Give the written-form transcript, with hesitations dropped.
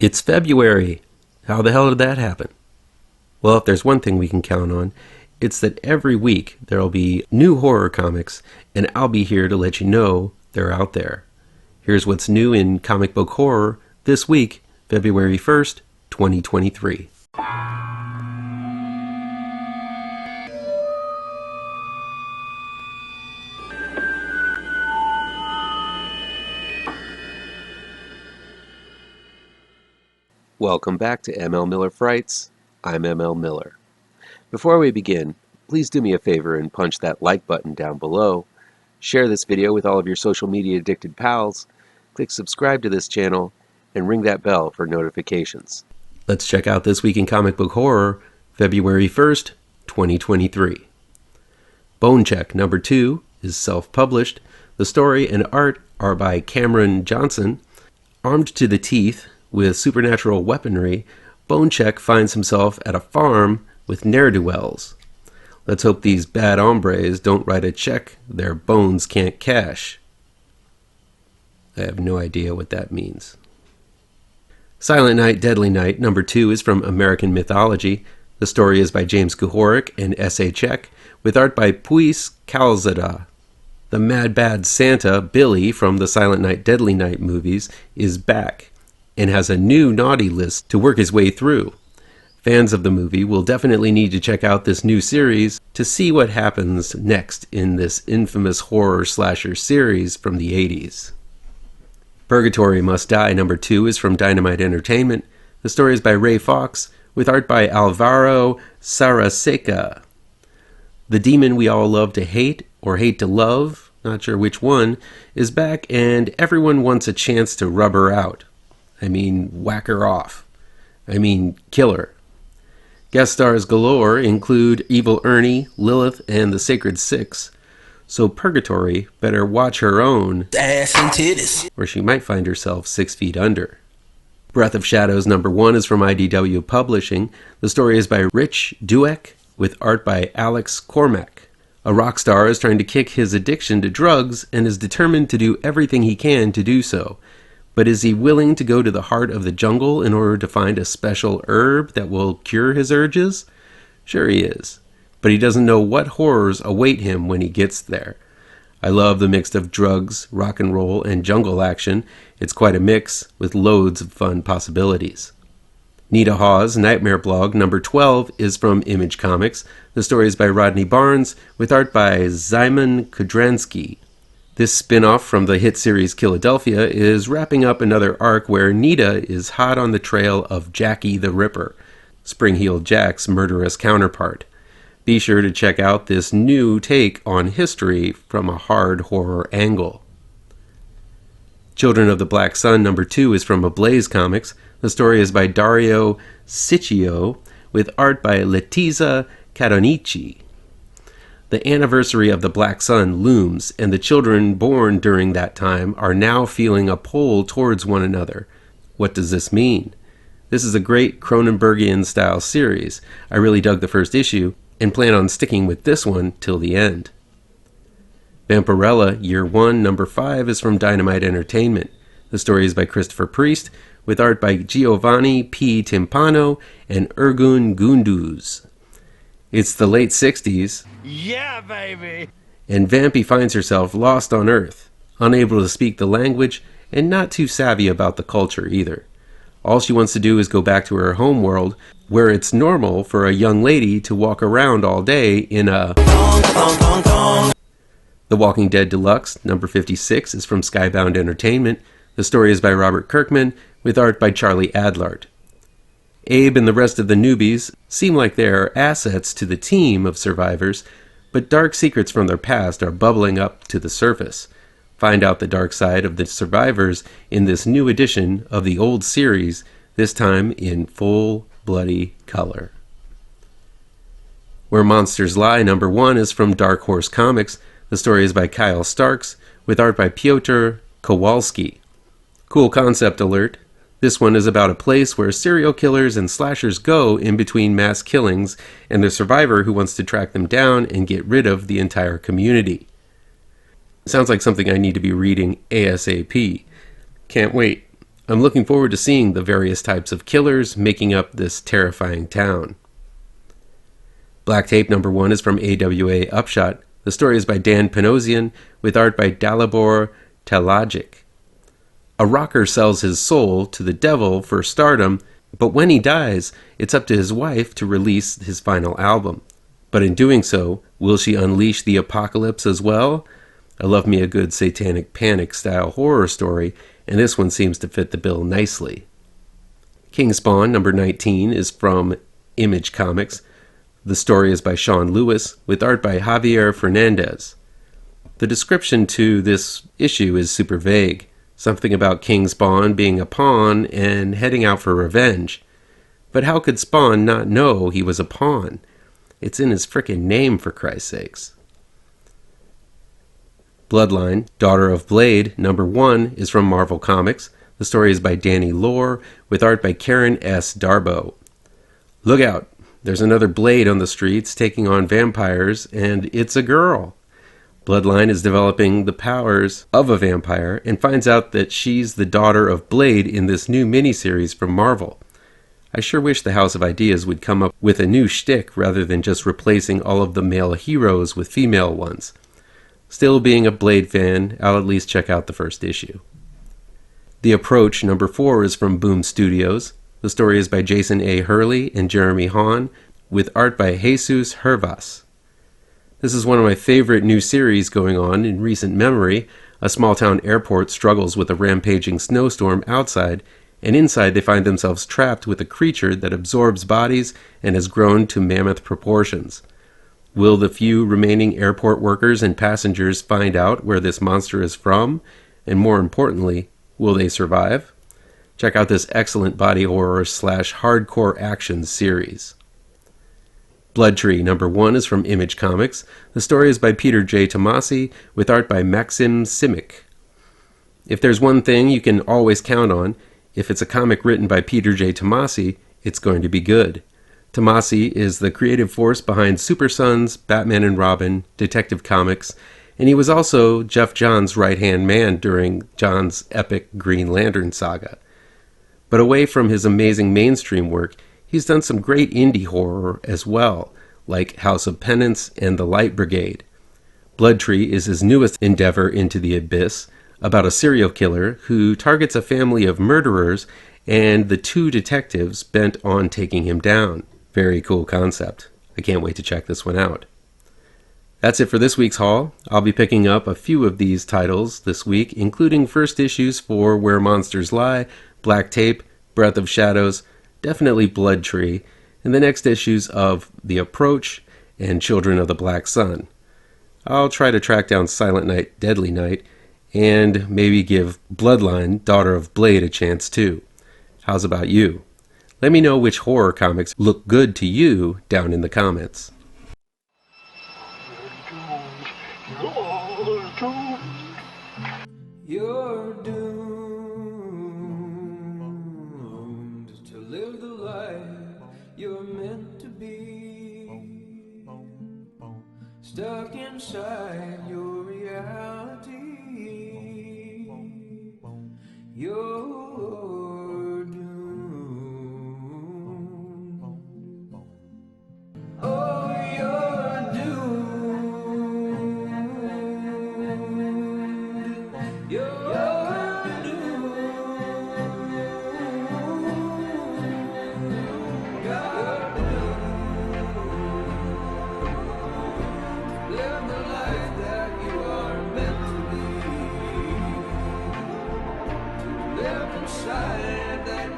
It's February. How the hell did that happen? Well, if there's one thing we can count on, it's that every week there'll be new horror comics, and I'll be here to let you know they're out there. Here's what's new in comic book horror this week, February 1st, 2023. Welcome back to ML Miller Frights. I'm ML Miller. Before we begin, please do me a favor and punch that like button down below. Share this video with all of your social media addicted pals. Click subscribe to this channel and ring that bell for notifications. Let's check out this week in comic book horror, February 1st, 2023. BONECHECK number 2 is self-published. The story and art are by Camron Johnson. Armed to the teeth with supernatural weaponry, BONECHECK finds himself at a farm with ne'er-do-wells. Let's hope these bad hombres don't write a check their bones can't cash. I have no idea what that means. Silent Night, Deadly Night number 2 is from American Mythology. The story is by James Kuhoric and S.A. Czech, with art by Puis Calzada. The mad bad Santa, Billy, from the Silent Night, Deadly Night movies, is back and has a new naughty list to work his way through. Fans of the movie will definitely need to check out this new series to see what happens next in this infamous horror slasher series from the 80s. Purgatory Must Die number 2 is from Dynamite Entertainment. The story is by Ray Fawkes, with art by Álvaro Sarraseca. The demon we all love to hate, or hate to love, not sure which one, is back and everyone wants a chance to rub her out. I mean, whack her off. I mean, kill her. Guest stars galore include Evil Ernie, Lilith, and the Sacred Six. So Purgatory better watch her own ass and titties, or she might find herself 6 feet under. Breath of Shadows number 1 is from IDW Publishing. The story is by Rich Douek, with art by Alex Cormack. A rock star is trying to kick his addiction to drugs and is determined to do everything he can to do so. But is he willing to go to the heart of the jungle in order to find a special herb that will cure his urges? Sure he is. But he doesn't know what horrors await him when he gets there. I love the mix of drugs, rock and roll, and jungle action. It's quite a mix with loads of fun possibilities. NITA HAWES Nightmare Blog number 12 is from Image Comics. The story is by Rodney Barnes, with art by Szymon Kudranski. This spin-off from the hit series Philadelphia is wrapping up another arc where NITA is hot on the trail of Jackie the Ripper, Spring-Heeled Jack's murderous counterpart. Be sure to check out this new take on history from a hard horror angle. Children of the Black Sun number 2 is from Ablaze Comics. The story is by Dario, Sicchio, with art by Letizia, Cadonici. The anniversary of the Black Sun looms, and the children born during that time are now feeling a pull towards one another. What does this mean? This is a great Cronenbergian-style series. I really dug the first issue, and plan on sticking with this one till the end. Vampirella Year 1 number 5 is from Dynamite Entertainment. The story is by Christopher Priest, with art by Giovanni P. Timpano and Ergun Gunduz. It's the late 60s. Yeah, baby! And Vampy finds herself lost on Earth, unable to speak the language, and not too savvy about the culture either. All she wants to do is go back to her home world, where it's normal for a young lady to walk around all day in a... The Walking Dead Deluxe, number 56, is from Skybound Entertainment. The story is by Robert Kirkman, with art by Charlie Adlard. Abe and the rest of the newbies seem like they are assets to the team of survivors, but dark secrets from their past are bubbling up to the surface. Find out the dark side of the survivors in this new edition of the old series, this time in full bloody color. Where Monsters Lie number 1 is from Dark Horse Comics. The story is by Kyle Starks, with art by Piotr Kowalski. Cool concept alert. This one is about a place where serial killers and slashers go in between mass killings and the survivor who wants to track them down and get rid of the entire community. Sounds like something I need to be reading ASAP. Can't wait. I'm looking forward to seeing the various types of killers making up this terrifying town. Black Tape #1 is from AWA Upshot. The story is by Dan Panosian, with art by Dalibor Talajic. A rocker sells his soul to the devil for stardom, but when he dies, it's up to his wife to release his final album. But in doing so, will she unleash the apocalypse as well? I love me a good Satanic Panic style horror story, and this one seems to fit the bill nicely. King Spawn #19 is from Image Comics. The story is by Sean Lewis, with art by Javier Fernandez. The description to this issue is super vague. Something about King Spawn being a pawn and heading out for revenge. But how could Spawn not know he was a pawn? It's in his frickin' name, for Christ's sakes. Bloodline, Daughter of Blade, #1 is from Marvel Comics. The story is by Danny Lore, with art by Karen S. Darbo. Look out, there's another Blade on the streets taking on vampires, and it's a girl. Bloodline is developing the powers of a vampire and finds out that she's the daughter of Blade in this new miniseries from Marvel. I sure wish the House of Ideas would come up with a new shtick rather than just replacing all of the male heroes with female ones. Still, being a Blade fan, I'll at least check out the first issue. The Approach #4 is from Boom Studios. The story is by Jason A. Hurley and Jeremy Hahn, with art by Jesus Hervas. This is one of my favorite new series going on in recent memory. A small-town airport struggles with a rampaging snowstorm outside, and inside they find themselves trapped with a creature that absorbs bodies and has grown to mammoth proportions. Will the few remaining airport workers and passengers find out where this monster is from? And more importantly, will they survive? Check out this excellent body horror / hardcore action series. Blood Tree #1 is from Image Comics. The story is by Peter J. Tomasi, with art by Maxim Simic. If there's one thing you can always count on, if it's a comic written by Peter J. Tomasi, it's going to be good. Tomasi is the creative force behind Super Sons, Batman and Robin, Detective Comics, and he was also Jeff Johns' right-hand man during Johns' epic Green Lantern saga. But away from his amazing mainstream work, he's done some great indie horror as well, like House of Penance and The Light Brigade. Blood Tree is his newest endeavor into the abyss, about a serial killer who targets a family of murderers and the two detectives bent on taking him down. Very cool concept. I can't wait to check this one out. That's it for this week's haul. I'll be picking up a few of these titles this week, including first issues for Where Monsters Lie, Black Tape, Breath of Shadows, definitely Blood Tree, and the next issues of The Approach and Children of the Black Sun. I'll try to track down Silent Night, Deadly Night, and maybe give Bloodline, Daughter of Blade a chance too. How's about you? Let me know which horror comics look good to you down in the comments. You're doomed to live the life you're meant to be, stuck inside your reality. You're doomed. Oh, you're doomed. You're doomed. You're doomed. Live the life that you are meant to be. Live inside that